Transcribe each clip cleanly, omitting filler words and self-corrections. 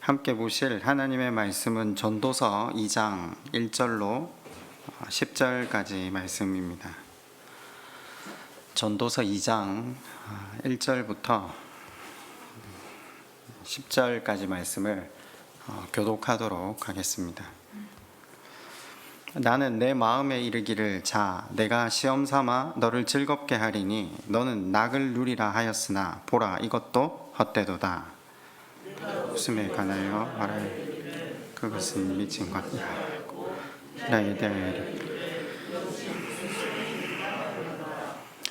함께 보실 하나님의 말씀은 전도서 2장 1절로 10절까지 말씀입니다. 전도서 2장 1절부터 10절까지 말씀을 교독하도록 하겠습니다. 나는 내 마음에 이르기를 자 내가 시험 삼아 너를 즐겁게 하리니 너는 낙을 누리라 하였으나 보라 이것도 헛되도다. 웃음에 관하여 말할 그것은 미친 것이라. 나에 대하여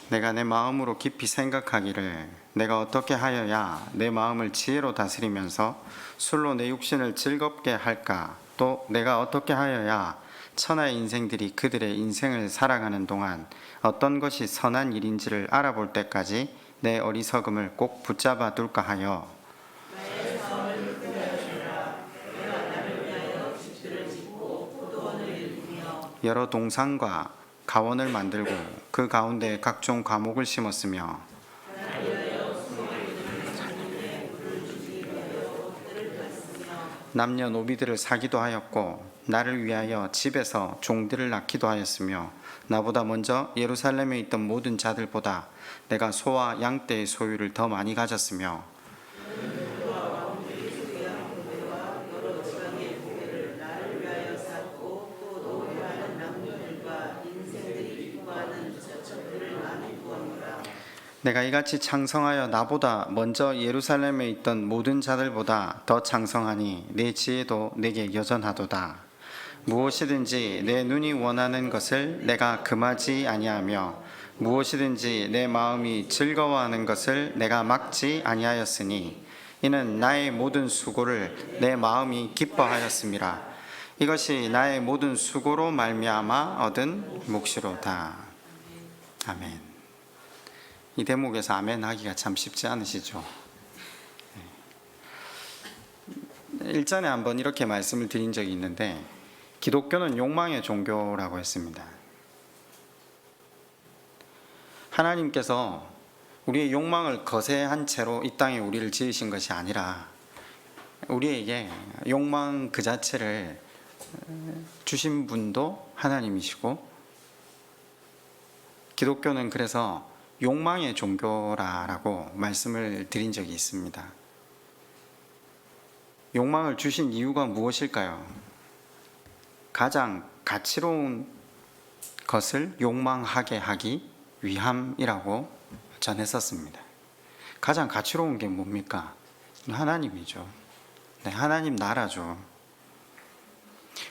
내가 내 마음으로 깊이 생각하기를 내가 어떻게 하여야 내 마음을 지혜로 다스리면서 술로 내 육신을 즐겁게 할까? 또 내가 어떻게 하여야 천하의 인생들이 그들의 인생을 살아가는 동안 어떤 것이 선한 일인지를 알아볼 때까지 내 어리석음을 꼭 붙잡아 둘까 하여 여러 동산과 가원을 만들고 그 가운데 각종 과목을 심었으며 남녀노비들을 사기도 하였고 나를 위하여 집에서 종들을 낳기도 하였으며 나보다 먼저 예루살렘에 있던 모든 자들보다 내가 소와 양떼의 소유를 더 많이 가졌으며 내가 이같이 창성하여 나보다 먼저 예루살렘에 있던 모든 자들보다 더 창성하니 내 지혜도 내게 여전하도다. 무엇이든지 내 눈이 원하는 것을 내가 금하지 아니하며 무엇이든지 내 마음이 즐거워하는 것을 내가 막지 아니하였으니 이는 나의 모든 수고를 내 마음이 기뻐하였음이라. 이것이 나의 모든 수고로 말미암아 얻은 몫이로다. 아멘. 이 대목에서 아멘 하기가 참 쉽지 않으시죠? 일전에 한번 이렇게 말씀을 드린 적이 있는데 기독교는 욕망의 종교라고 했습니다. 하나님께서 우리의 욕망을 거세한 채로 이 땅에 우리를 지으신 것이 아니라 우리에게 욕망 그 자체를 주신 분도 하나님이시고 기독교는 그래서 욕망의 종교라고 말씀을 드린 적이 있습니다. 욕망을 주신 이유가 무엇일까요? 가장 가치로운 것을 욕망하게 하기 위함이라고 전했었습니다. 가장 가치로운 게 뭡니까? 하나님이죠. 네, 하나님 나라죠.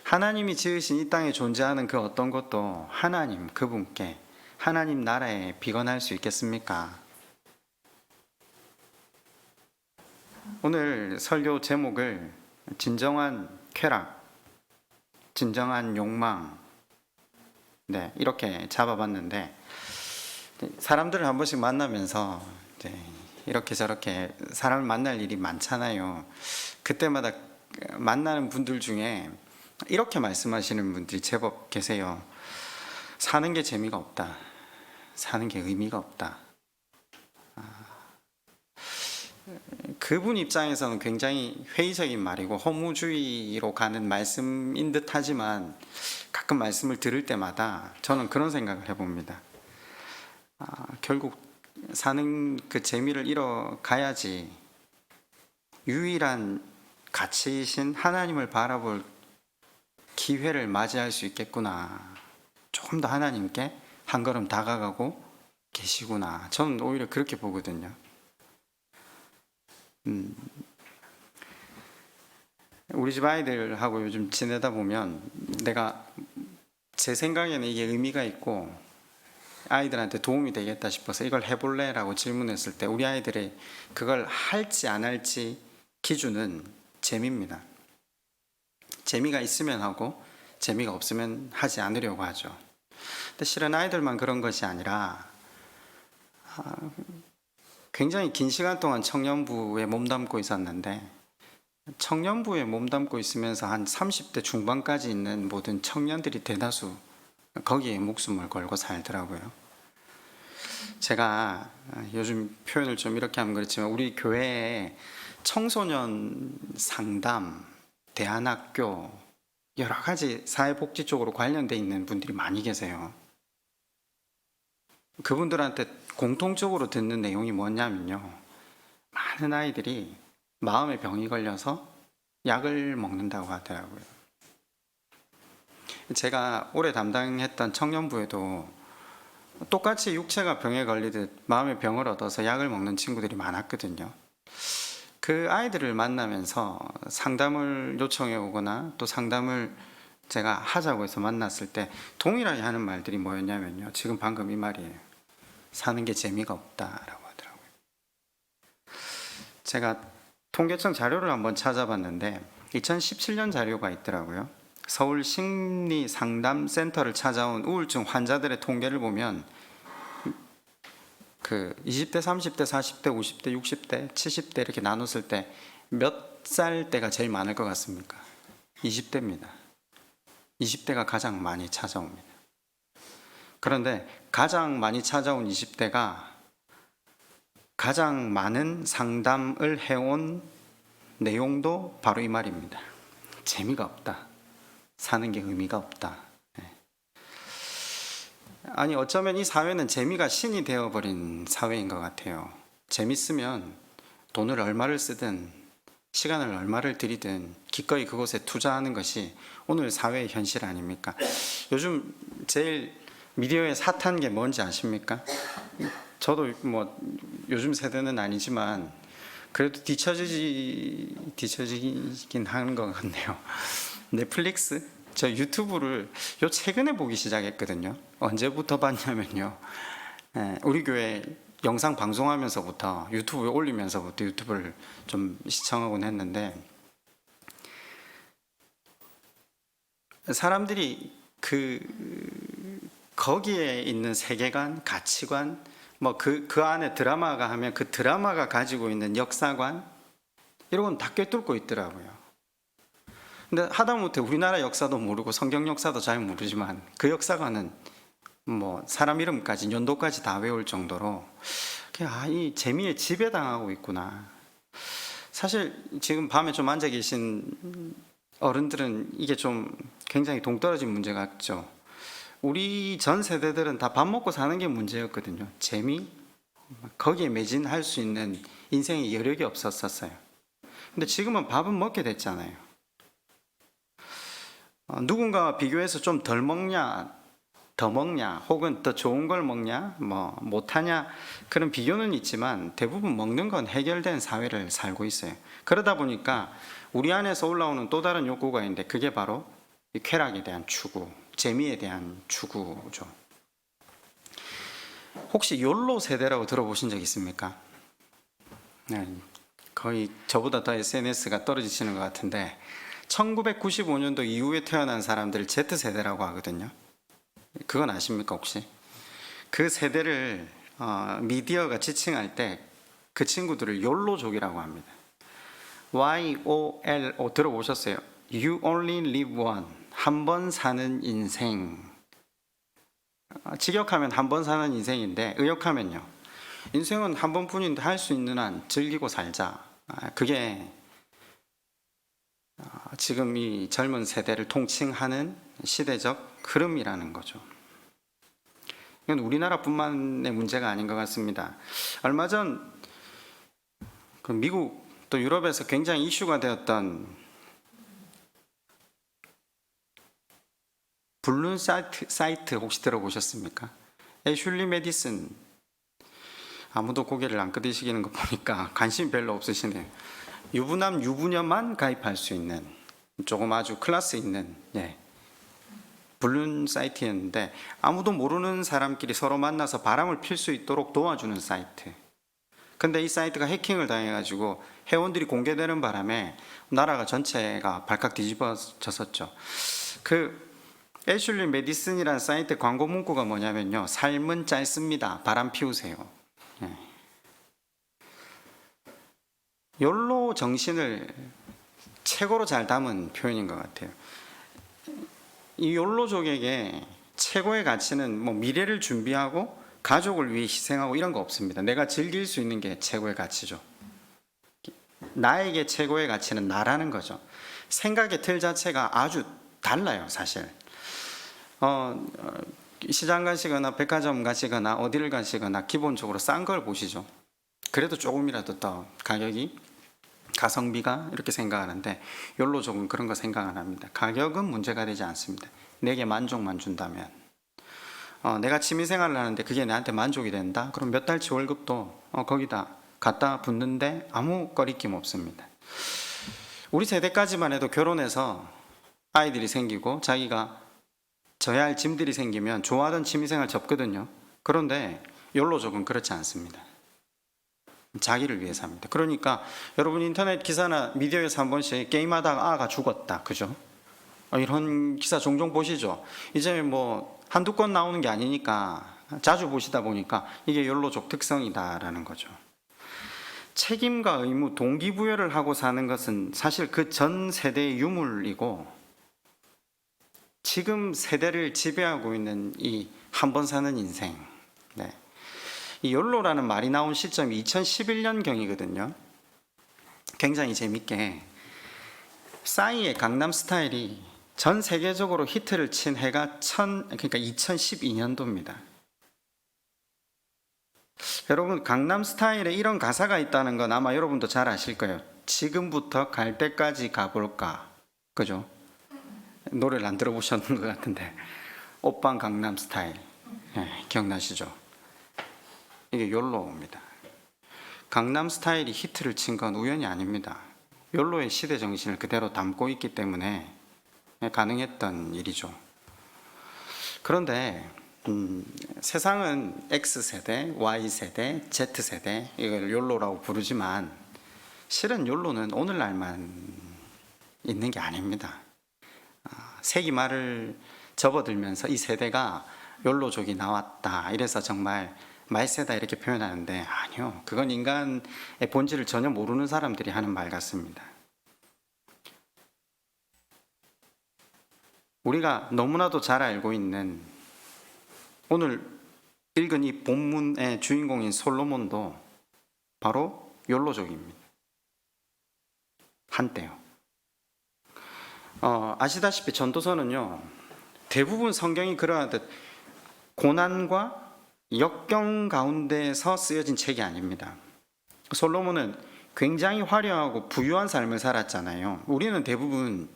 하나님이 지으신 이 땅에 존재하는 그 어떤 것도 하나님 그분께 하나님 나라에 비건할 수 있겠습니까? 오늘 설교 제목을 진정한 쾌락, 진정한 욕망, 네, 이렇게 잡아봤는데 사람들을 한 번씩 만나면서 이렇게 저렇게 사람을 만날 일이 많잖아요. 그때마다 만나는 분들 중에 이렇게 말씀하시는 분들이 제법 계세요. 사는 게 재미가 없다. 사는 게 의미가 없다. 그분 입장에서는 굉장히 회의적인 말이고 허무주의로 가는 말씀인 듯 하지만 가끔 말씀을 들을 때마다 저는 그런 생각을 해봅니다. 결국 사는 그 재미를 잃어가야지 유일한 가치이신 하나님을 바라볼 기회를 맞이할 수 있겠구나. 조금 더 하나님께 한 걸음 다가가고 계시구나. 저는 오히려 그렇게 보거든요. 우리 집 아이들하고 요즘 지내다 보면 내가 제 생각에는 이게 의미가 있고 아이들한테 도움이 되겠다 싶어서 이걸 해볼래? 라고 질문했을 때 우리 아이들이 그걸 할지 안 할지 기준은 재미입니다. 재미가 있으면 하고 재미가 없으면 하지 않으려고 하죠. 근데 실은 아이들만 그런 것이 아니라 굉장히 긴 시간 동안 청년부에 몸담고 있었는데 청년부에 몸담고 있으면서 한 30대 중반까지 있는 모든 청년들이 대다수 거기에 목숨을 걸고 살더라고요. 제가 요즘 표현을 좀 이렇게 하면 그렇지만 우리 교회에 청소년 상담, 대안학교, 여러 가지 사회복지 쪽으로 관련돼 있는 분들이 많이 계세요. 그분들한테 공통적으로 듣는 내용이 뭐냐면요, 많은 아이들이 마음의 병이 걸려서 약을 먹는다고 하더라고요. 제가 오래 담당했던 청년부에도 똑같이 육체가 병에 걸리듯 마음의 병을 얻어서 약을 먹는 친구들이 많았거든요. 그 아이들을 만나면서 상담을 요청해 오거나 또 상담을 제가 하자고 해서 만났을 때 동일하게 하는 말들이 뭐였냐면요, 지금 방금 이 말이에요. 사는 게 재미가 없다라고 하더라고요. 제가 통계청 자료를 한번 찾아봤는데 2017년 자료가 있더라고요. 서울 심리상담센터를 찾아온 우울증 환자들의 통계를 보면 그 20대, 30대, 40대, 50대, 60대, 70대 이렇게 나눴을 때 몇 살 때가 제일 많을 것 같습니까? 20대입니다. 20대가 가장 많이 찾아옵니다. 그런데 가장 많이 찾아온 20대가 가장 많은 상담을 해온 내용도 바로 이 말입니다. 재미가 없다. 사는 게 의미가 없다. 아니, 어쩌면 이 사회는 재미가 신이 되어버린 사회인 것 같아요. 재밌으면 돈을 얼마를 쓰든 시간을 얼마를 들이든 기꺼이 그곳에 투자하는 것이 오늘 사회의 현실 아닙니까? 요즘 제일 미디어에 핫한 게 뭔지 아십니까? 저도 뭐 요즘 세대는 아니지만 그래도 뒤처지긴 하는 것 같네요. 넷플릭스? 저 유튜브를 요 최근에 보기 시작했거든요. 언제부터 봤냐면요, 우리 교회 영상 방송하면서부터, 유튜브에 올리면서부터 유튜브를 좀 시청하곤 했는데, 사람들이 거기에 있는 세계관, 가치관, 뭐 그 안에 드라마가 하면 그 드라마가 가지고 있는 역사관, 이런 건 다 꿰뚫고 있더라고요. 근데 하다못해 우리나라 역사도 모르고 성경 역사도 잘 모르지만 그 역사관은 뭐 사람 이름까지 연도까지 다 외울 정도로 이 재미에 지배당하고 있구나. 사실 지금 밤에 좀 앉아 계신 어른들은 이게 좀 굉장히 동떨어진 문제 같죠. 우리 전 세대들은 다 밥 먹고 사는 게 문제였거든요. 재미, 거기에 매진할 수 있는 인생의 여력이 없었어요. 근데 지금은 밥은 먹게 됐잖아요. 누군가와 비교해서 좀 덜 먹냐, 더 먹냐, 혹은 더 좋은 걸 먹냐, 뭐 못하냐, 그런 비교는 있지만 대부분 먹는 건 해결된 사회를 살고 있어요. 그러다 보니까 우리 안에서 올라오는 또 다른 욕구가 있는데 그게 바로 이 쾌락에 대한 추구, 재미에 대한 추구죠. 혹시 욜로 세대라고 들어보신 적 있습니까? 네, 거의 저보다 더 SNS가 떨어지시는 것 같은데 1995년도 이후에 태어난 사람들을 Z세대라고 하거든요. 그건 아십니까 혹시? 그 세대를 미디어가 지칭할 때 그 친구들을 욜로족이라고 합니다. YOLO 들어보셨어요? You only live one. 한 번 사는 인생. 직역하면 한 번 사는 인생인데 의역하면요, 인생은 한 번뿐인데 할 수 있는 한 즐기고 살자. 그게 지금 이 젊은 세대를 통칭하는 시대적 흐름이라는 거죠. 이건 우리나라뿐만의 문제가 아닌 것 같습니다. 얼마 전 그 미국 또 유럽에서 굉장히 이슈가 되었던 불륜 사이트 혹시 들어보셨습니까? 애슐리 메디슨, 아무도 고개를 안 끄덕이시는 거 보니까 관심이 별로 없으시네요. 유부남 유부녀만 가입할 수 있는 조금 아주 클래스 있는 불륜 사이트였는데 아무도 모르는 사람끼리 서로 만나서 바람을 필 수 있도록 도와주는 사이트. 근데 이 사이트가 해킹을 당해가지고 회원들이 공개되는 바람에 나라가 전체가 발칵 뒤집어졌었죠. 그 애슐리 메디슨이라는 사이트 광고 문구가 뭐냐면요, 삶은 짧습니다. 바람 피우세요. 욜로 정신을 최고로 잘 담은 표현인 것 같아요. 이 욜로족에게 최고의 가치는 뭐 미래를 준비하고 가족을 위해 희생하고 이런 거 없습니다. 내가 즐길 수 있는 게 최고의 가치죠. 나에게 최고의 가치는 나라는 거죠. 생각의 틀 자체가 아주 달라요, 사실. 시장 가시거나 백화점 가시거나 어디를 가시거나 기본적으로 싼 걸 보시죠. 그래도 조금이라도 더 가격이 가성비가 이렇게 생각하는데, 욜로족은 그런 거 생각 안 합니다. 가격은 문제가 되지 않습니다. 내게 만족만 준다면. 내가 취미생활을 하는데 그게 나한테 만족이 된다? 그럼 몇 달치 월급도 거기다 갖다 붓는데 아무 거리낌 없습니다. 우리 세대까지만 해도 결혼해서 아이들이 생기고 자기가 져야 할 짐들이 생기면 좋아하던 취미생활 접거든요. 그런데 욜로족은 그렇지 않습니다. 자기를 위해서 합니다. 그러니까 여러분 인터넷 기사나 미디어에서 한 번씩 게임하다가 아가 죽었다, 그죠? 이런 기사 종종 보시죠. 이제 뭐 한두 건 나오는 게 아니니까 자주 보시다 보니까 이게 욜로족 특성이다라는 거죠. 책임과 의무, 동기부여를 하고 사는 것은 사실 그 전 세대의 유물이고, 지금 세대를 지배하고 있는 이 한 번 사는 인생, 이 욜로라는 말이 나온 시점이 2011년경이거든요. 굉장히 재밌게 싸이의 강남스타일이 전 세계적으로 히트를 친 해가 그러니까 2012년도입니다. 여러분, 강남스타일에 이런 가사가 있다는 건 아마 여러분도 잘 아실 거예요. 지금부터 갈 때까지 가볼까, 그죠? 노래를 안 들어보셨는 것 같은데, 오빤 강남스타일, 기억나시죠? 이게 욜로입니다. 강남스타일이 히트를 친 건 우연이 아닙니다. 욜로의 시대 정신을 그대로 담고 있기 때문에 가능했던 일이죠. 그런데 세상은 X세대, Y세대, Z세대, 이걸 욜로라고 부르지만 실은 욜로는 오늘날만 있는 게 아닙니다. 세기말을 접어들면서 이 세대가 욜로족이 나왔다, 이래서 정말 말세다 이렇게 표현하는데, 아니요, 그건 인간의 본질을 전혀 모르는 사람들이 하는 말 같습니다. 우리가 너무나도 잘 알고 있는, 오늘 읽은 이 본문의 주인공인 솔로몬도 바로 욜로족입니다. 한때요. 아시다시피 전도서는요, 대부분 성경이 그러하듯 고난과 역경 가운데서 쓰여진 책이 아닙니다. 솔로몬은 굉장히 화려하고 부유한 삶을 살았잖아요. 우리는 대부분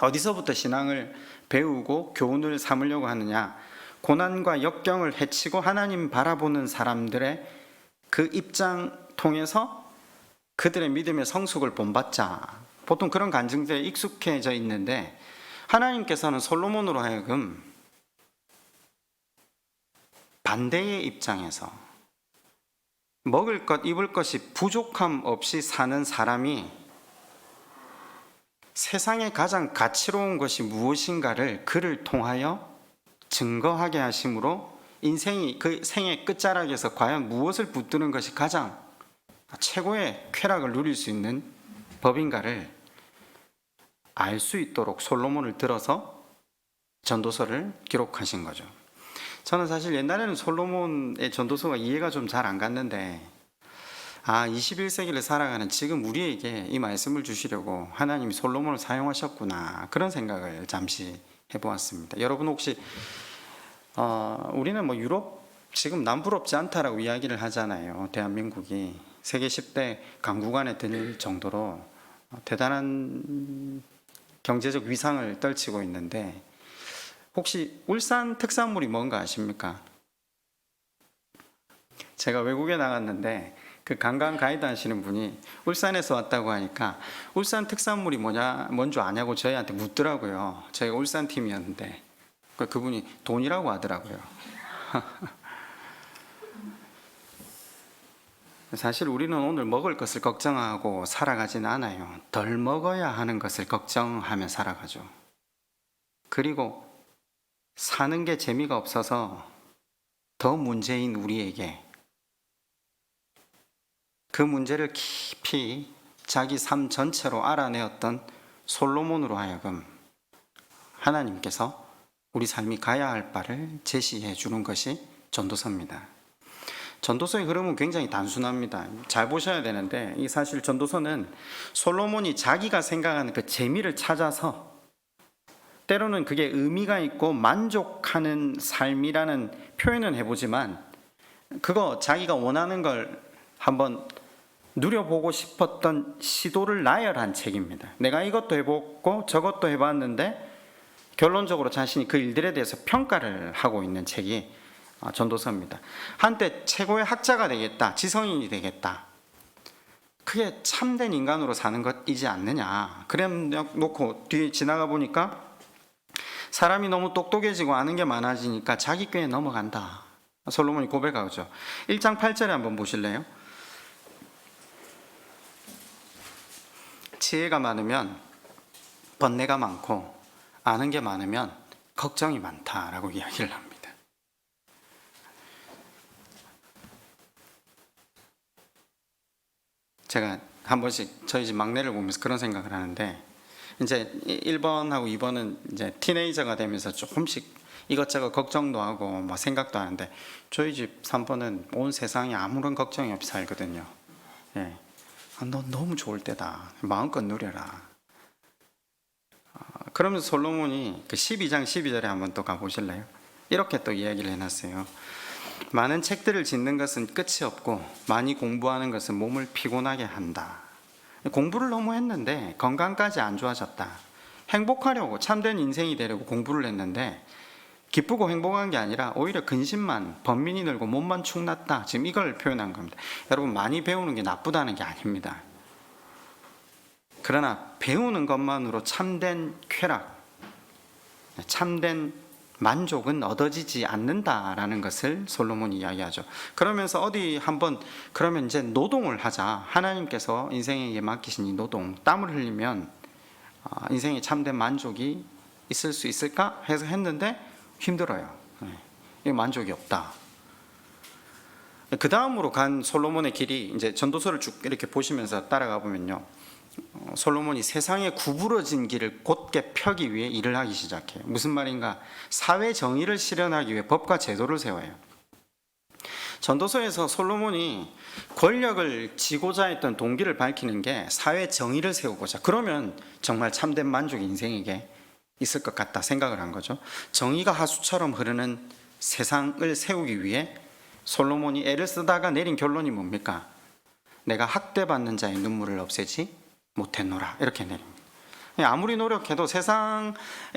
어디서부터 신앙을 배우고 교훈을 삼으려고 하느냐, 고난과 역경을 헤치고 하나님 바라보는 사람들의 그 입장 통해서 그들의 믿음의 성숙을 본받자, 보통 그런 간증들에 익숙해져 있는데, 하나님께서는 솔로몬으로 하여금 반대의 입장에서 먹을 것, 입을 것이 부족함 없이 사는 사람이 세상에 가장 가치로운 것이 무엇인가를 그를 통하여 증거하게 하심으로 인생이 그 생의 끝자락에서 과연 무엇을 붙드는 것이 가장 최고의 쾌락을 누릴 수 있는 법인가를 알 수 있도록 솔로몬을 들어서 전도서를 기록하신 거죠. 저는 사실 옛날에는 솔로몬의 전도서가 이해가 좀 잘 안 갔는데, 21세기를 살아가는 지금 우리에게 이 말씀을 주시려고 하나님이 솔로몬을 사용하셨구나, 그런 생각을 잠시 해보았습니다. 여러분 혹시 우리는 뭐 유럽 지금 남부럽지 않다라고 이야기를 하잖아요. 대한민국이 세계 10대 강국안에 들 정도로 대단한 경제적 위상을 떨치고 있는데, 혹시 울산 특산물이 뭔가 아십니까? 제가 외국에 나갔는데 그 관광 가이드 하시는 분이 울산에서 왔다고 하니까 울산 특산물이 뭔 줄 아냐고 저희한테 묻더라고요. 저희가 울산 팀이었는데 그분이 돈이라고 하더라고요. 사실 우리는 오늘 먹을 것을 걱정하고 살아가진 않아요. 덜 먹어야 하는 것을 걱정하며 살아가죠. 그리고 사는 게 재미가 없어서 더 문제인 우리에게 그 문제를 깊이 자기 삶 전체로 알아내었던 솔로몬으로 하여금 하나님께서 우리 삶이 가야 할 바를 제시해 주는 것이 전도서입니다. 전도서의 흐름은 굉장히 단순합니다. 잘 보셔야 되는데, 이 사실 전도서는 솔로몬이 자기가 생각하는 그 재미를 찾아서 때로는 그게 의미가 있고 만족하는 삶이라는 표현은 해보지만, 그거 자기가 원하는 걸 한번 누려보고 싶었던 시도를 나열한 책입니다. 내가 이것도 해보고 저것도 해봤는데 결론적으로 자신이 그 일들에 대해서 평가를 하고 있는 책이 전도서입니다. 한때 최고의 학자가 되겠다, 지성인이 되겠다, 그게 참된 인간으로 사는 것이지 않느냐. 그래 놓고 뒤에 지나가 보니까 사람이 너무 똑똑해지고 아는 게 많아지니까 자기 꾀에 넘어간다. 솔로몬이 고백하죠. 1장 8절에 한번 보실래요? 지혜가 많으면 번뇌가 많고 아는 게 많으면 걱정이 많다라고 이야기를 합니다. 제가 한 번씩 저희 집 막내를 보면서 그런 생각을 하는데, 이제 1번하고 2번은 이제 티네이저가 되면서 조금씩 이것저것 걱정도 하고 뭐 생각도 하는데, 저희 집 3번은 온 세상에 아무런 걱정이 없이 살거든요. 예. 너 너무 좋을 때다. 마음껏 누려라. 그러면서 솔로몬이 그 12장 12절에 한번 또 가보실래요? 이렇게 또 이야기를 해놨어요. 많은 책들을 짓는 것은 끝이 없고 많이 공부하는 것은 몸을 피곤하게 한다. 공부를 너무 했는데 건강까지 안 좋아졌다. 행복하려고, 참된 인생이 되려고 공부를 했는데 기쁘고 행복한 게 아니라 오히려 근심만, 번민이 늘고 몸만 축났다. 지금 이걸 표현한 겁니다. 여러분, 많이 배우는 게 나쁘다는 게 아닙니다. 그러나 배우는 것만으로 참된 쾌락, 참된 만족은 얻어지지 않는다라는 것을 솔로몬이 이야기하죠. 그러면서 어디 한번 그러면 이제 노동을 하자. 하나님께서 인생에 맡기신 이 노동, 땀을 흘리면 인생에 참된 만족이 있을 수 있을까 해서 했는데 힘들어요. 이 만족이 없다. 그 다음으로 간 솔로몬의 길이, 이제 전도서를 쭉 이렇게 보시면서 따라가 보면요, 솔로몬이 세상에 구부러진 길을 곧게 펴기 위해 일을 하기 시작해요. 무슨 말인가? 사회 정의를 실현하기 위해 법과 제도를 세워요. 전도서에서 솔로몬이 권력을 지고자 했던 동기를 밝히는 게 사회 정의를 세우고자, 그러면 정말 참된 만족이 인생에게 있을 것 같다 생각을 한 거죠. 정의가 하수처럼 흐르는 세상을 세우기 위해 솔로몬이 애를 쓰다가 내린 결론이 뭡니까? 내가 학대받는 자의 눈물을 없애지 못했노라, 이렇게 내립니다. 아무리 노력해도 세상의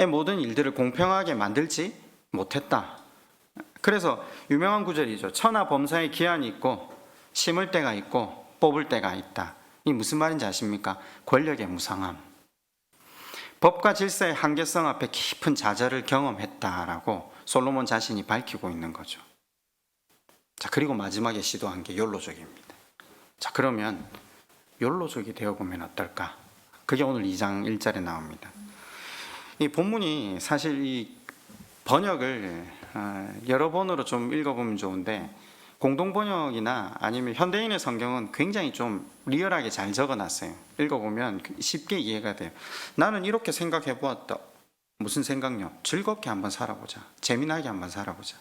모든 일들을 공평하게 만들지 못했다. 그래서 유명한 구절이죠. 천하 범사의 기한이 있고 심을 때가 있고 뽑을 때가 있다. 이 무슨 말인지 아십니까? 권력의 무상함, 법과 질서의 한계성 앞에 깊은 좌절을 경험했다라고 솔로몬 자신이 밝히고 있는 거죠. 자, 그리고 마지막에 시도한 게 욜로족입니다. 자, 그러면 욜로족이 되어보면 어떨까? 그게 오늘 2장 1절에 나옵니다. 이 본문이 사실 이 번역을 여러 번으로 좀 읽어보면 좋은데, 공동번역이나 아니면 현대인의 성경은 굉장히 좀 리얼하게 잘 적어놨어요. 읽어보면 쉽게 이해가 돼요. 나는 이렇게 생각해 보았다. 무슨 생각요? 즐겁게 한번 살아보자. 재미나게 한번 살아보자.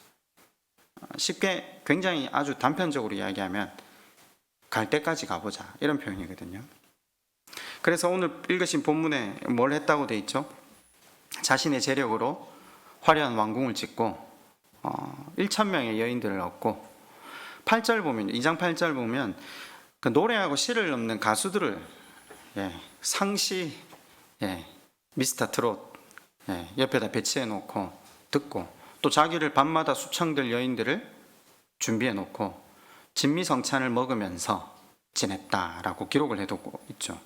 쉽게, 굉장히 아주 단편적으로 이야기하면 갈 때까지 가보자, 이런 표현이거든요. 그래서 오늘 읽으신 본문에 뭘 했다고 돼 있죠? 자신의 재력으로 화려한 왕궁을 짓고 1,000명의 여인들을 얻고, 8절 보면, 2장 8절 보면 그 노래하고 시를 넘는 가수들을 상시, 미스터 트롯 옆에다 배치해 놓고 듣고, 또 자기를 밤마다 수청될 여인들을 준비해 놓고 진미성찬을 먹으면서 지냈다라고 기록을 해두고 있죠.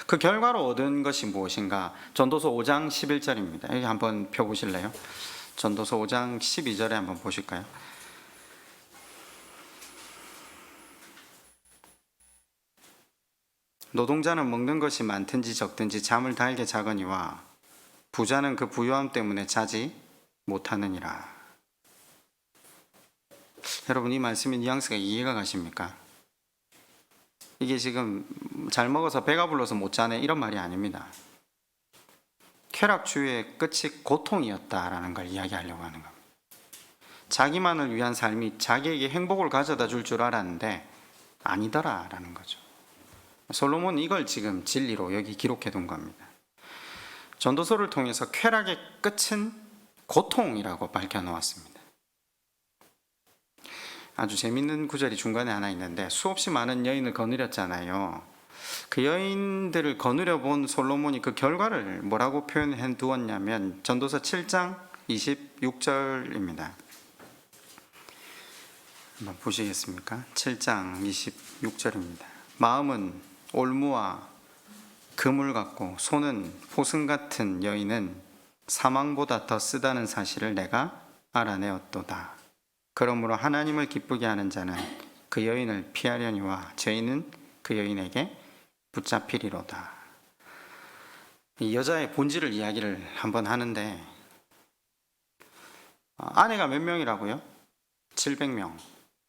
그 결과로 얻은 것이 무엇인가? 전도서 5장 11절입니다. 여기 한번 펴보실래요? 전도서 5장 12절에 한번 보실까요? 노동자는 먹는 것이 많든지 적든지 잠을 달게 자거니와 부자는 그 부유함 때문에 자지 못하느니라. 여러분, 이 말씀의 뉘앙스가 이해가 가십니까? 이게 지금 잘 먹어서 배가 불러서 못 자네, 이런 말이 아닙니다. 쾌락주의의 끝이 고통이었다라는 걸 이야기하려고 하는 겁니다. 자기만을 위한 삶이 자기에게 행복을 가져다 줄 줄 알았는데 아니더라라는 거죠. 솔로몬은 이걸 지금 진리로 여기 기록해 둔 겁니다. 전도서를 통해서 쾌락의 끝은 고통이라고 밝혀 놓았습니다. 아주 재밌는 구절이 중간에 하나 있는데, 수없이 많은 여인을 거느렸잖아요. 그 여인들을 거느려 본 솔로몬이 그 결과를 뭐라고 표현해 두었냐면 전도서 7장 26절입니다. 한번 보시겠습니까? 7장 26절입니다. 마음은 올무와 그물 같고 손은 포승 같은 여인은 사망보다 더 쓰다는 사실을 내가 알아내었도다. 그러므로 하나님을 기쁘게 하는 자는 그 여인을 피하려니와 죄인은 그 여인에게 붙잡히리로다. 이 여자의 본질을 이야기를 한번 하는데, 아내가 몇 명이라고요? 700명.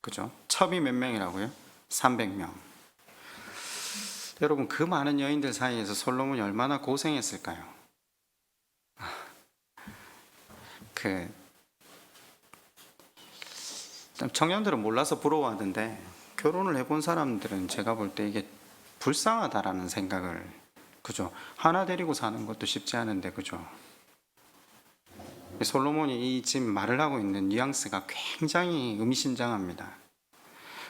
그죠? 첩이 몇 명이라고요? 300명. 여러분, 그 많은 여인들 사이에서 솔로몬이 얼마나 고생했을까요? 청년들은 몰라서 부러워하던데, 결혼을 해본 사람들은 제가 볼 때 이게 불쌍하다라는 생각을, 그죠? 하나 데리고 사는 것도 쉽지 않은데, 그죠? 솔로몬이 이 지금 말을 하고 있는 뉘앙스가 굉장히 의미심장합니다.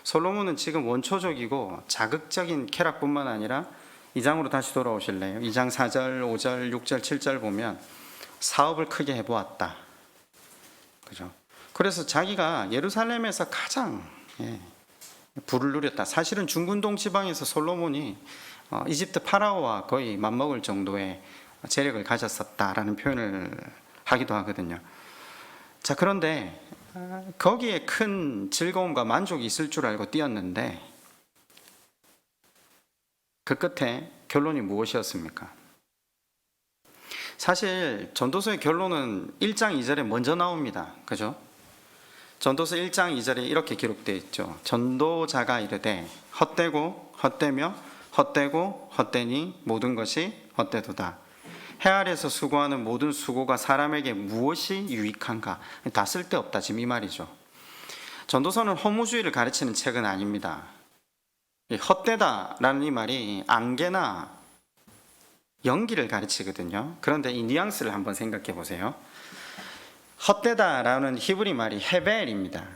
솔로몬은 지금 원초적이고 자극적인 쾌락뿐만 아니라 2장으로 다시 돌아오실래요? 2장 4절, 5절, 6절, 7절 보면 사업을 크게 해보았다. 그죠? 그래서 자기가 예루살렘에서 가장 부를 누렸다. 사실은 중근동 지방에서 솔로몬이 이집트 파라오와 거의 맞먹을 정도의 재력을 가졌었다라는 표현을 하기도 하거든요. 자, 그런데 거기에 큰 즐거움과 만족이 있을 줄 알고 뛰었는데 그 끝에 결론이 무엇이었습니까? 사실 전도서의 결론은 1장 2절에 먼저 나옵니다. 그죠? 전도서 1장 2절에 이렇게 기록되어 있죠. 전도자가 이르되 헛되고 헛되며 헛되고 헛되니 모든 것이 헛되도다. 해 아래서 수고하는 모든 수고가 사람에게 무엇이 유익한가? 다 쓸데없다, 지금 이 말이죠. 전도서는 허무주의를 가르치는 책은 아닙니다. 헛되다라는 이 말이 안개나 연기를 가르치거든요. 그런데 이 뉘앙스를 한번 생각해 보세요. 헛되다라는 히브리 말이 헤벨입니다.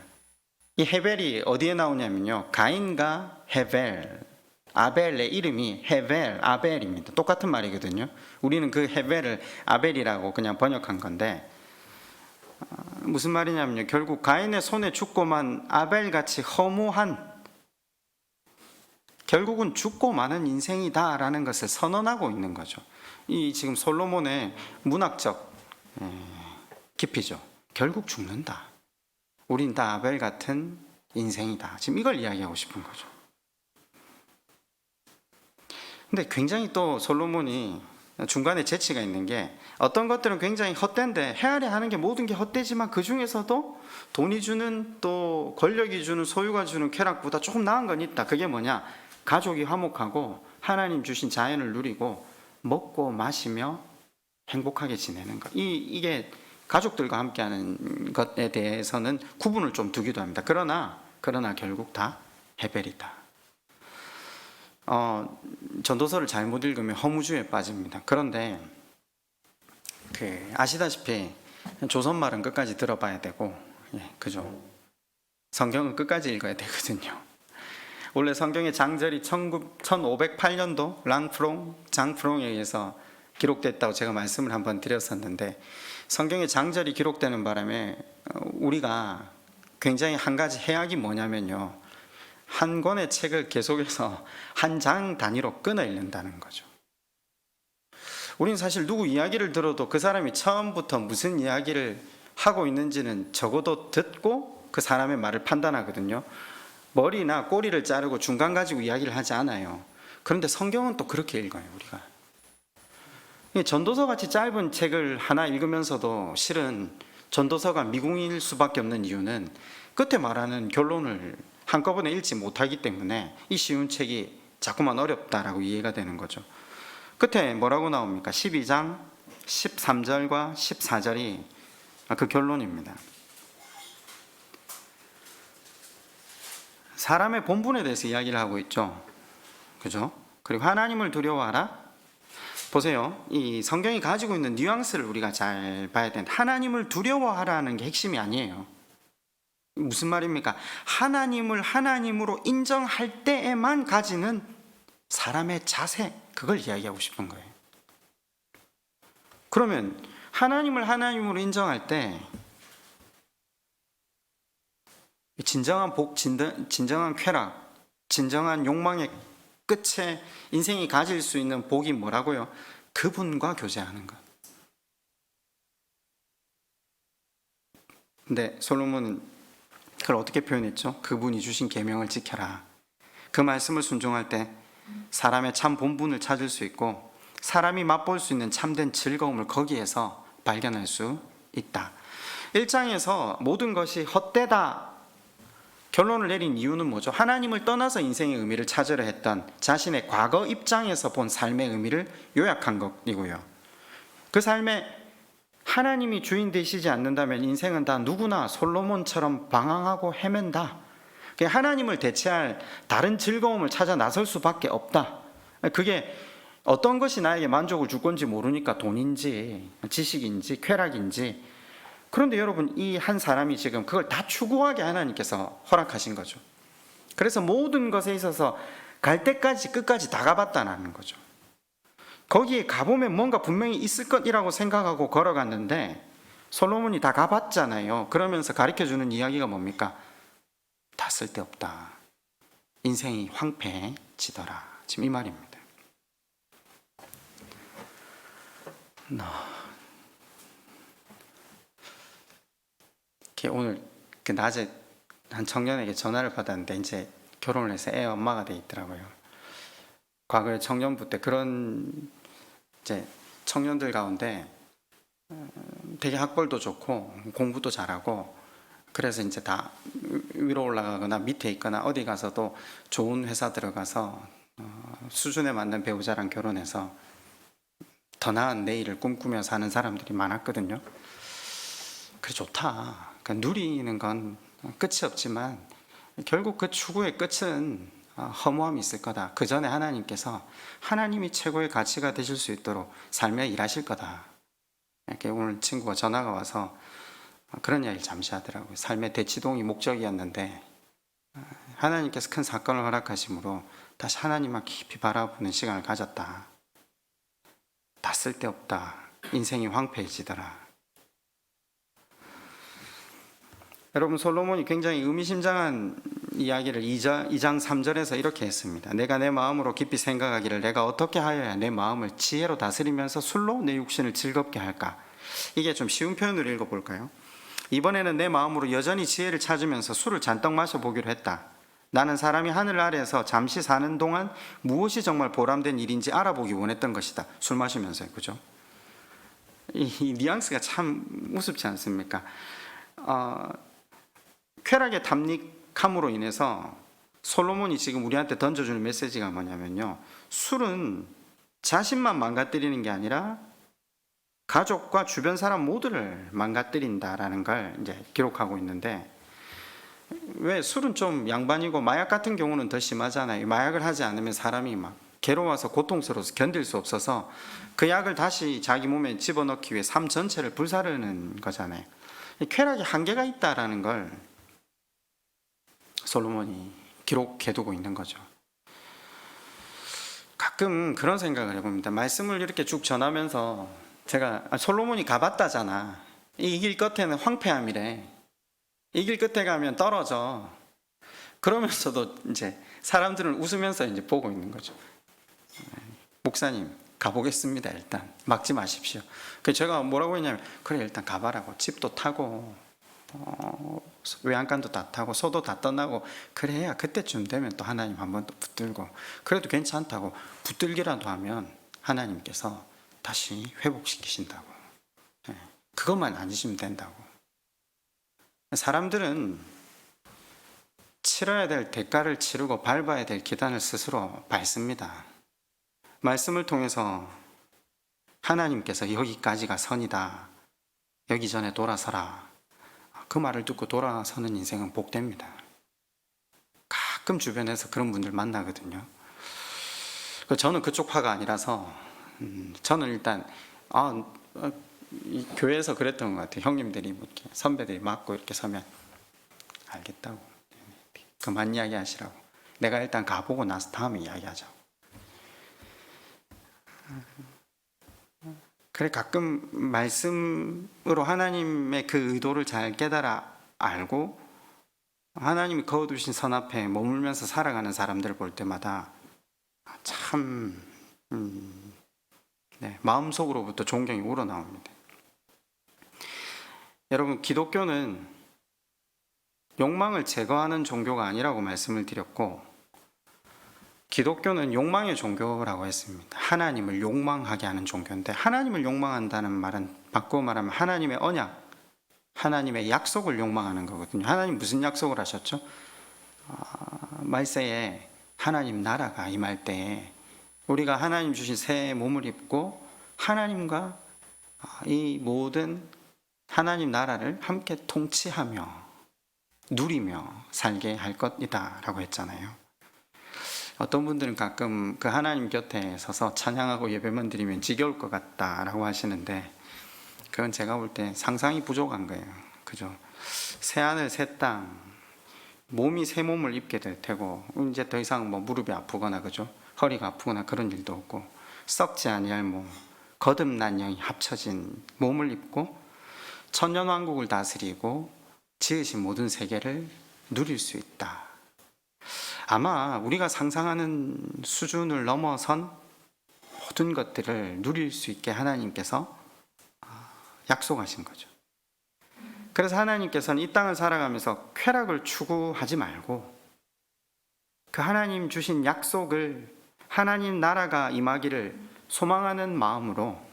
이 헤벨이 어디에 나오냐면요, 가인과 헤벨, 아벨의 이름이 헤벨, 아벨입니다. 똑같은 말이거든요. 우리는 그 헤벨을 아벨이라고 그냥 번역한 건데, 무슨 말이냐면요, 결국 가인의 손에 죽고만 아벨같이 허무한, 결국은 죽고 마는 인생이다 라는 것을 선언하고 있는 거죠. 이 지금 솔로몬의 문학적 깊이죠. 결국 죽는다. 우린 다 아벨 같은 인생이다. 지금 이걸 이야기하고 싶은 거죠. 근데 굉장히 또 솔로몬이 중간에 재치가 있는 게, 어떤 것들은 굉장히 헛된데 헤아려 하는 게 모든 게 헛되지만 그 중에서도 돈이 주는, 또 권력이 주는, 소유가 주는 쾌락보다 조금 나은 건 있다. 그게 뭐냐? 가족이 화목하고 하나님 주신 자연을 누리고 먹고 마시며 행복하게 지내는 것. 이게 가족들과 함께하는 것에 대해서는 구분을 좀 두기도 합니다. 그러나 결국 다 헤벨이다. 전도서를 잘못 읽으면 허무주의에 빠집니다. 그런데 아시다시피 조선말은 끝까지 들어봐야 되고, 그죠? 성경은 끝까지 읽어야 되거든요. 원래 성경의 장절이 1508년도 장프롱에 의해서 기록됐다고 제가 말씀을 한번 드렸었는데, 성경의 장절이 기록되는 바람에 우리가 굉장히 한 가지 해악이 뭐냐면요, 한 권의 책을 계속해서 한 장 단위로 끊어 읽는다는 거죠. 우린 사실 누구 이야기를 들어도 그 사람이 처음부터 무슨 이야기를 하고 있는지는 적어도 듣고 그 사람의 말을 판단하거든요. 머리나 꼬리를 자르고 중간 가지고 이야기를 하지 않아요. 그런데 성경은 또 그렇게 읽어요, 우리가. 전도서 같이 짧은 책을 하나 읽으면서도 실은 전도서가 미궁일 수밖에 없는 이유는 끝에 말하는 결론을 한꺼번에 읽지 못하기 때문에 이 쉬운 책이 자꾸만 어렵다라고 이해가 되는 거죠. 끝에 뭐라고 나옵니까? 12장 13절과 14절이 그 결론입니다. 사람의 본분에 대해서 이야기를 하고 있죠. 그죠? 그리고 하나님을 두려워하라. 보세요. 이 성경이 가지고 있는 뉘앙스를 우리가 잘 봐야 되는데, 하나님을 두려워하라는 게 핵심이 아니에요. 무슨 말입니까? 하나님을 하나님으로 인정할 때에만 가지는 사람의 자세, 그걸 이야기하고 싶은 거예요. 그러면 하나님을 하나님으로 인정할 때 진정한 복, 진정한 쾌락, 진정한 욕망의 끝에 인생이 가질 수 있는 복이 뭐라고요? 그분과 교제하는 것. 근데 솔로몬은 그걸 어떻게 표현했죠? 그분이 주신 계명을 지켜라. 그 말씀을 순종할 때 사람의 참 본분을 찾을 수 있고, 사람이 맛볼 수 있는 참된 즐거움을 거기에서 발견할 수 있다. 1장에서 모든 것이 헛되다 결론을 내린 이유는 뭐죠? 하나님을 떠나서 인생의 의미를 찾으려 했던 자신의 과거 입장에서 본 삶의 의미를 요약한 것이고요. 그 삶에 하나님이 주인 되시지 않는다면 인생은 다 누구나 솔로몬처럼 방황하고 헤맨다. 하나님을 대체할 다른 즐거움을 찾아 나설 수밖에 없다. 그게 어떤 것이 나에게 만족을 줄 건지 모르니까 돈인지 지식인지 쾌락인지. 그런데 여러분, 이 한 사람이 지금 그걸 다 추구하게 하나님께서 허락하신 거죠. 그래서 모든 것에 있어서 갈 때까지 끝까지 다 가봤다는 거죠. 거기에 가보면 뭔가 분명히 있을 것이라고 생각하고 걸어갔는데, 솔로몬이 다 가봤잖아요. 그러면서 가르쳐주는 이야기가 뭡니까? 다 쓸데없다. 인생이 황폐해지더라. 지금 이 말입니다. 오늘 그 낮에 한 청년에게 전화를 받았는데 이제 결혼을 해서 애 엄마가 돼 있더라고요. 과거에 청년부 때 그런 이제 청년들 가운데 되게 학벌도 좋고 공부도 잘하고, 그래서 이제 다 위로 올라가거나 밑에 있거나 어디 가서도 좋은 회사 들어가서 수준에 맞는 배우자랑 결혼해서 더 나은 내일을 꿈꾸며 사는 사람들이 많았거든요. 그래, 좋다. 그러니까 누리는 건 끝이 없지만 결국 그 추구의 끝은 허무함이 있을 거다. 그 전에 하나님께서 하나님이 최고의 가치가 되실 수 있도록 삶에 일하실 거다. 이렇게 오늘 친구가 전화가 와서 그런 이야기를 잠시 하더라고요. 삶의 대치동이 목적이었는데 하나님께서 큰 사건을 허락하심으로 다시 하나님만 깊이 바라보는 시간을 가졌다. 다 쓸데없다. 인생이 황폐해지더라. 여러분, 솔로몬이 굉장히 의미심장한 이야기를 2장 3절에서 이렇게 했습니다. 내가 내 마음으로 깊이 생각하기를 내가 어떻게 하여야 내 마음을 지혜로 다스리면서 술로 내 육신을 즐겁게 할까? 이게 좀 쉬운 표현으로 읽어볼까요? 이번에는 내 마음으로 여전히 지혜를 찾으면서 술을 잔뜩 마셔보기로 했다. 나는 사람이 하늘 아래에서 잠시 사는 동안 무엇이 정말 보람된 일인지 알아보기 원했던 것이다. 술 마시면서요. 그죠? 이 뉘앙스가 참 우습지 않습니까? 쾌락의 탐닉함으로 인해서 솔로몬이 지금 우리한테 던져주는 메시지가 뭐냐면요, 술은 자신만 망가뜨리는 게 아니라 가족과 주변 사람 모두를 망가뜨린다라는 걸 이제 기록하고 있는데, 왜 술은 좀 양반이고 마약 같은 경우는 더 심하잖아요. 마약을 하지 않으면 사람이 막 괴로워서 고통스러워서 견딜 수 없어서 그 약을 다시 자기 몸에 집어넣기 위해 삶 전체를 불사르는 거잖아요. 쾌락이 한계가 있다라는 걸 솔로몬이 기록해두고 있는 거죠. 가끔 그런 생각을 해봅니다. 말씀을 이렇게 쭉 전하면서 제가 솔로몬이 가봤다잖아. 이 길 끝에는 황폐함이래. 이 길 끝에 가면 떨어져. 그러면서도 이제 사람들은 웃으면서 이제 보고 있는 거죠. 목사님, 가보겠습니다. 일단 막지 마십시오. 그래서 제가 뭐라고 했냐면, 그래 일단 가봐라고. 집도 타고 외양간도 다 타고 소도 다 떠나고 그래야 그때쯤 되면 또 하나님 한번 또 붙들고, 그래도 괜찮다고 붙들기라도 하면 하나님께서 다시 회복시키신다고. 그것만 앉으시면 된다고. 사람들은 치러야 될 대가를 치르고 밟아야 될 계단을 스스로 밟습니다. 말씀을 통해서 하나님께서 여기까지가 선이다, 여기 전에 돌아서라, 그 말을 듣고 돌아서는 인생은 복됩니다. 가끔 주변에서 그런 분들 만나거든요. 저는 그쪽 파가 아니라서 저는 일단 이 교회에서 그랬던 것 같아요. 형님들이 뭐 이렇게 선배들이 맞고 이렇게 서면 알겠다고, 그만 이야기하시라고, 내가 일단 가보고 나서 다음에 이야기하자고. 그래, 가끔 말씀으로 하나님의 그 의도를 잘 깨달아 알고 하나님이 거두신 선 앞에 머물면서 살아가는 사람들을 볼 때마다 참 마음속으로부터 존경이 우러나옵니다. 여러분, 기독교는 욕망을 제거하는 종교가 아니라고 말씀을 드렸고, 기독교는 욕망의 종교라고 했습니다. 하나님을 욕망하게 하는 종교인데, 하나님을 욕망한다는 말은 바꾸어 말하면 하나님의 언약, 하나님의 약속을 욕망하는 거거든요. 하나님 무슨 약속을 하셨죠? 말세에 하나님 나라가 임할 때에 우리가 하나님 주신 새 몸을 입고 하나님과 이 모든 하나님 나라를 함께 통치하며 누리며 살게 할 것이다 라고 했잖아요. 어떤 분들은 가끔 그 하나님 곁에 서서 찬양하고 예배만 드리면 지겨울 것 같다라고 하시는데, 그건 제가 볼 때 상상이 부족한 거예요. 그죠? 새 하늘 새 땅, 몸이 새 몸을 입게 될 테고, 이제 더 이상 뭐 무릎이 아프거나, 그죠? 허리가 아프거나 그런 일도 없고, 썩지 아니할 몸, 거듭난 영이 합쳐진 몸을 입고 천년왕국을 다스리고 지으신 모든 세계를 누릴 수 있다. 아마 우리가 상상하는 수준을 넘어선 모든 것들을 누릴 수 있게 하나님께서 약속하신 거죠. 그래서 하나님께서는 이 땅을 살아가면서 쾌락을 추구하지 말고 그 하나님 주신 약속을, 하나님 나라가 임하기를 소망하는 마음으로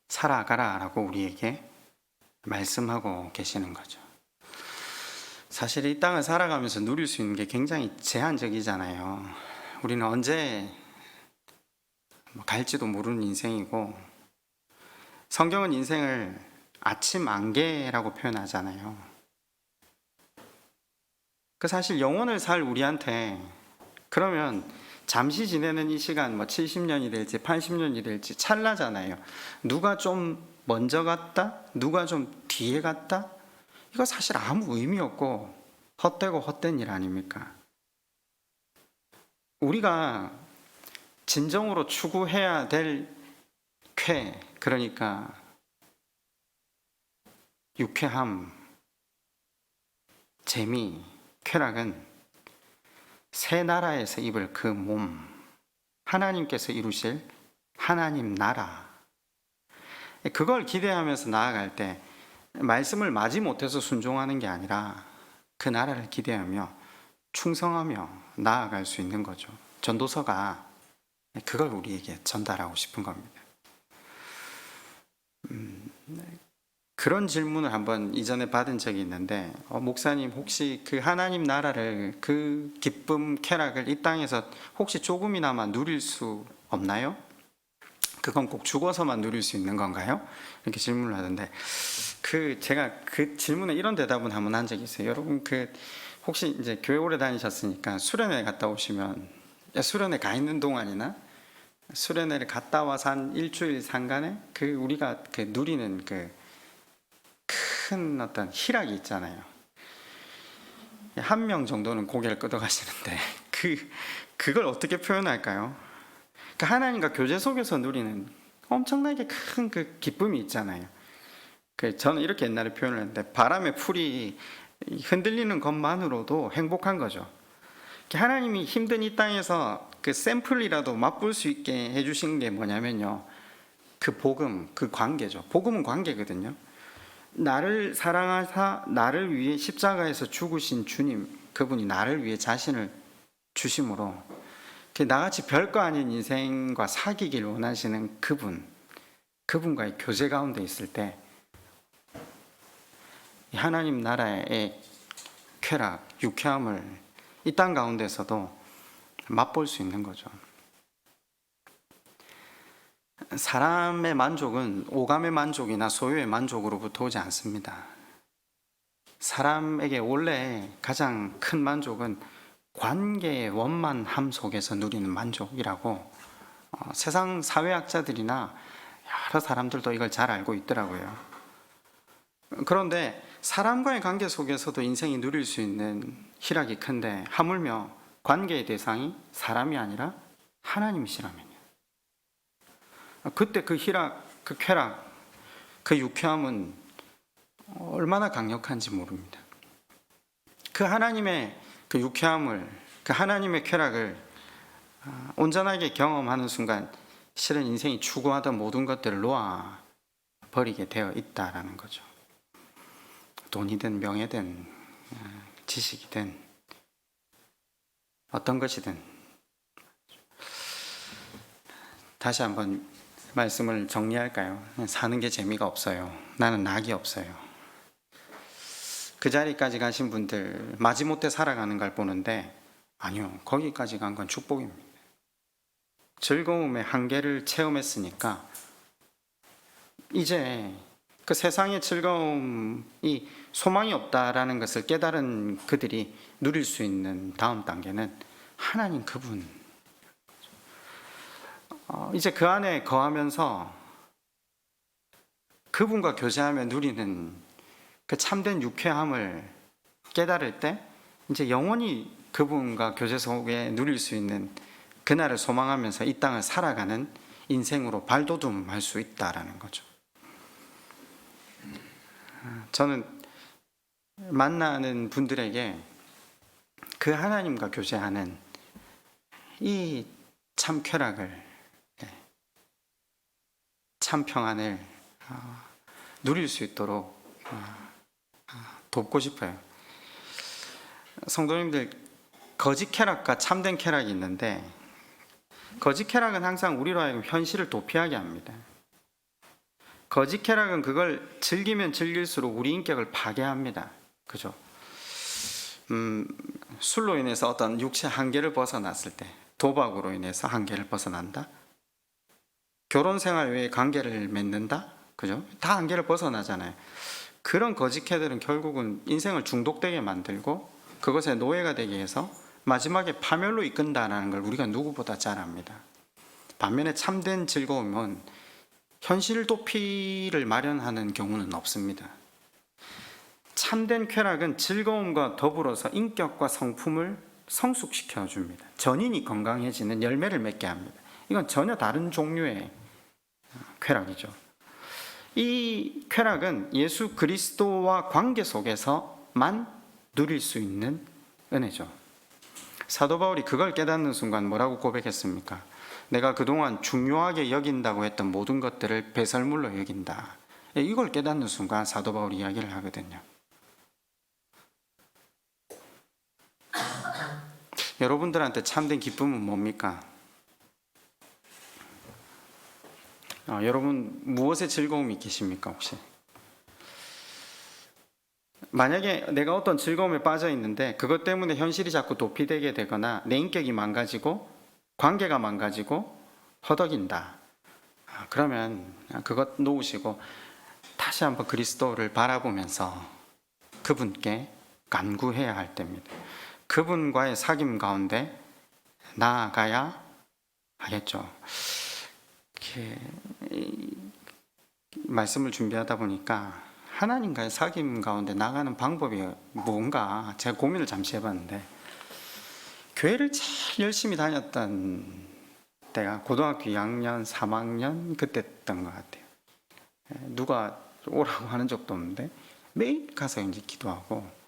살아가라 라고 우리에게 말씀하고 계시는 거죠. 사실 이 땅을 살아가면서 누릴 수 있는 게 굉장히 제한적이잖아요. 우리는 언제 갈지도 모르는 인생이고, 성경은 인생을 아침 안개라고 표현하잖아요. 그 사실 영혼을 살 우리한테, 그러면 잠시 지내는 이 시간, 70년이 될지 80년이 될지 찰나잖아요. 누가 좀 먼저 갔다, 누가 좀 뒤에 갔다, 이거 사실 아무 의미 없고 헛되고 헛된 일 아닙니까? 우리가 진정으로 추구해야 될 쾌, 그러니까 유쾌함, 재미, 쾌락은 새 나라에서 입을 그 몸, 하나님께서 이루실 하나님 나라, 그걸 기대하면서 나아갈 때 말씀을 마지 못해서 순종하는 게 아니라 그 나라를 기대하며 충성하며 나아갈 수 있는 거죠. 전도서가 그걸 우리에게 전달하고 싶은 겁니다. 그런 질문을 한번 이전에 받은 적이 있는데, 목사님 혹시 그 하나님 나라를, 그 기쁨, 쾌락을 이 땅에서 혹시 조금이나마 누릴 수 없나요? 그건 꼭 죽어서만 누릴 수 있는 건가요? 이렇게 질문을 하던데, 제가 그 질문에 이런 대답은 한번 한 적이 있어요. 여러분, 혹시 이제 교회 오래 다니셨으니까 수련회 갔다 오시면, 수련회 가 있는 동안이나 수련회를 갔다 와서 한 일주일 상간에 우리가 누리는 큰 어떤 희락이 있잖아요. 한 명 정도는 고개를 끄덕하시는데 그걸 어떻게 표현할까요? 하나님과 교제 속에서 누리는 엄청나게 큰 그 기쁨이 있잖아요. 저는 이렇게 옛날에 표현을 했는데, 바람의 풀이 흔들리는 것만으로도 행복한 거죠. 하나님이 힘든 이 땅에서 그 샘플이라도 맛볼 수 있게 해주신 게 뭐냐면요, 그 복음, 그 관계죠. 복음은 관계거든요. 나를 사랑하사 나를 위해 십자가에서 죽으신 주님, 그분이 나를 위해 자신을 주심으로 나같이 별거 아닌 인생과 사귀길 원하시는 그분과의 교제 가운데 있을 때 하나님 나라의 쾌락, 유쾌함을 이 땅 가운데서도 맛볼 수 있는 거죠. 사람의 만족은 오감의 만족이나 소유의 만족으로부터 오지 않습니다. 사람에게 원래 가장 큰 만족은 관계의 원만함 속에서 누리는 만족이라고 세상 사회학자들이나 여러 사람들도 이걸 잘 알고 있더라고요. 그런데 사람과의 관계 속에서도 인생이 누릴 수 있는 희락이 큰데 하물며 관계의 대상이 사람이 아니라 하나님이시라면요. 그때 그 희락, 그 쾌락, 그 유쾌함은 얼마나 강력한지 모릅니다. 그 하나님의 그 유쾌함을, 그 하나님의 쾌락을 온전하게 경험하는 순간 실은 인생이 추구하던 모든 것들을 놓아 버리게 되어 있다라는 거죠. 돈이든 명예든 지식이든 어떤 것이든. 다시 한번 말씀을 정리할까요? 사는 게 재미가 없어요. 나는 낙이 없어요. 그 자리까지 가신 분들 마지못해 살아가는 걸 보는데 아니요, 거기까지 간 건 축복입니다. 즐거움의 한계를 체험했으니까 이제 그 세상의 즐거움이 소망이 없다라는 것을 깨달은 그들이 누릴 수 있는 다음 단계는 하나님 그분, 이제 그 안에 거하면서 그분과 교제하며 누리는 그 참된 유쾌함을 깨달을 때 이제 영원히 그분과 교제 속에 누릴 수 있는 그날을 소망하면서 이 땅을 살아가는 인생으로 발돋움할 수 있다라는 거죠. 저는 만나는 분들에게 그 하나님과 교제하는 이 참 쾌락을, 참 평안을 누릴 수 있도록 돕고 싶어요. 성도님들, 거짓 쾌락과 참된 쾌락이 있는데 거짓 쾌락은 항상 우리로 하여금 현실을 도피하게 합니다. 거짓 쾌락은 그걸 즐기면 즐길수록 우리 인격을 파괴합니다. 그죠? 술로 인해서 어떤 육체 한계를 벗어났을 때, 도박으로 인해서 한계를 벗어난다. 결혼 생활 외에 관계를 맺는다. 그죠? 다 한계를 벗어나잖아요. 그런 거짓 쾌들은 결국은 인생을 중독되게 만들고 그것의 노예가 되게 해서 마지막에 파멸로 이끈다는 걸 우리가 누구보다 잘 압니다. 반면에 참된 즐거움은 현실 도피를 마련하는 경우는 없습니다. 참된 쾌락은 즐거움과 더불어서 인격과 성품을 성숙시켜 줍니다. 전인이 건강해지는 열매를 맺게 합니다. 이건 전혀 다른 종류의 쾌락이죠. 이 쾌락은 예수 그리스도와 관계 속에서만 누릴 수 있는 은혜죠. 사도 바울이 그걸 깨닫는 순간 뭐라고 고백했습니까? 내가 그동안 중요하게 여긴다고 했던 모든 것들을 배설물로 여긴다. 이걸 깨닫는 순간 사도 바울이 이야기를 하거든요. 여러분들한테 참된 기쁨은 뭡니까? 여러분 무엇에 즐거움이 계십니까 혹시? 만약에 내가 어떤 즐거움에 빠져 있는데 그것 때문에 현실이 자꾸 도피되게 되거나 내 인격이 망가지고 관계가 망가지고 허덕인다. 그러면 그것 놓으시고 다시 한번 그리스도를 바라보면서 그분께 간구해야 할 때입니다. 그분과의 사귐 가운데 나아가야 하겠죠. 말씀을 준비하다 보니까 하나님과의 사귐 가운데 나가는 방법이 뭔가 제가 고민을 잠시 해봤는데, 교회를 제일 열심히 다녔던 때가 고등학교 2학년, 3학년 그때였던 것 같아요. 누가 오라고 하는 적도 없는데 매일 가서 이제 기도하고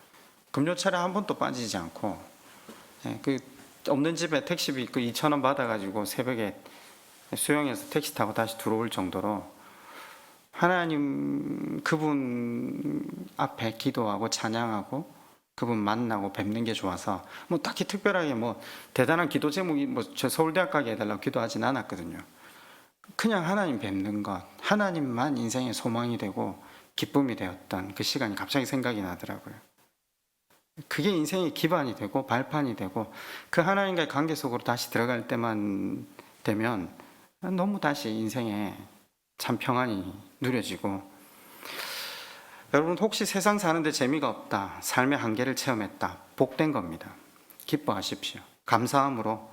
금요철에 한 번도 빠지지 않고, 그 없는 집에 택시비 그 2,000원 받아가지고 새벽에 수영해서 택시 타고 다시 들어올 정도로 하나님 그분 앞에 기도하고 찬양하고 그분 만나고 뵙는 게 좋아서 뭐 딱히 특별하게 뭐 대단한 기도 제목이 뭐 저 서울대학 가게 해달라고 기도하진 않았거든요. 그냥 하나님 뵙는 것, 하나님만 인생의 소망이 되고 기쁨이 되었던 그 시간이 갑자기 생각이 나더라고요. 그게 인생의 기반이 되고 발판이 되고 그 하나님과의 관계 속으로 다시 들어갈 때만 되면 너무 다시 인생에 참 평안이 누려지고, 여러분 혹시 세상 사는데 재미가 없다, 삶의 한계를 체험했다, 복된 겁니다. 기뻐하십시오. 감사함으로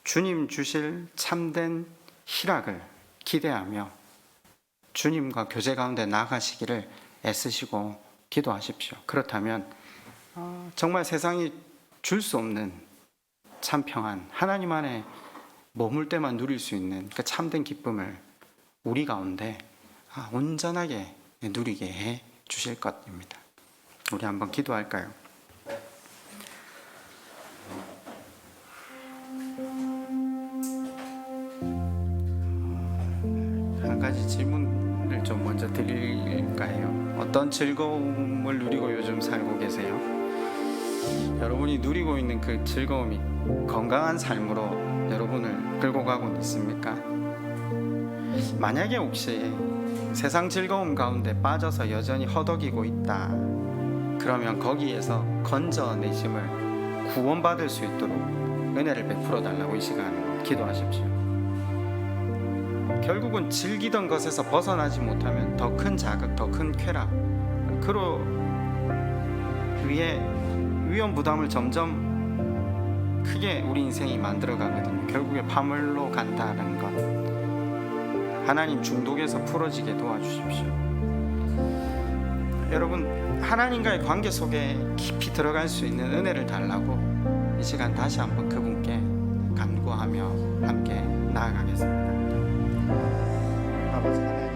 주님 주실 참된 희락을 기대하며 주님과 교제 가운데 나아가시기를 애쓰시고 기도하십시오. 그렇다면 정말 세상이 줄 수 없는 참 평안, 하나님 안에 머물 때만 누릴 수 있는 그 참된 기쁨을 우리 가운데 온전하게 누리게 해 주실 것입니다. 우리 한번 기도할까요? 한 가지 질문을 좀 먼저 드릴까요? 어떤 즐거움을 누리고 요즘 살고 계세요? 여러분이 누리고 있는 그 즐거움이 건강한 삶으로 여러분을 끌고 가고 있습니까? 만약에 혹시 세상 즐거움 가운데 빠져서 여전히 허덕이고 있다, 그러면 거기에서 건져내심을 구원받을 수 있도록 은혜를 베풀어 달라고 이 시간 기도하십시오. 결국은 즐기던 것에서 벗어나지 못하면 더 큰 자극, 더 큰 쾌락, 그로 위에 위험 부담을 점점 크게 우리 인생이 만들어 가거든요. 결국에 파멸로 간다는 것, 하나님 중독에서 풀어지게 도와주십시오. 여러분, 하나님과의 관계 속에 깊이 들어갈 수 있는 은혜를 달라고 이 시간 다시 한번 그분께 간구하며 함께 나아가겠습니다. 아버지 하나님,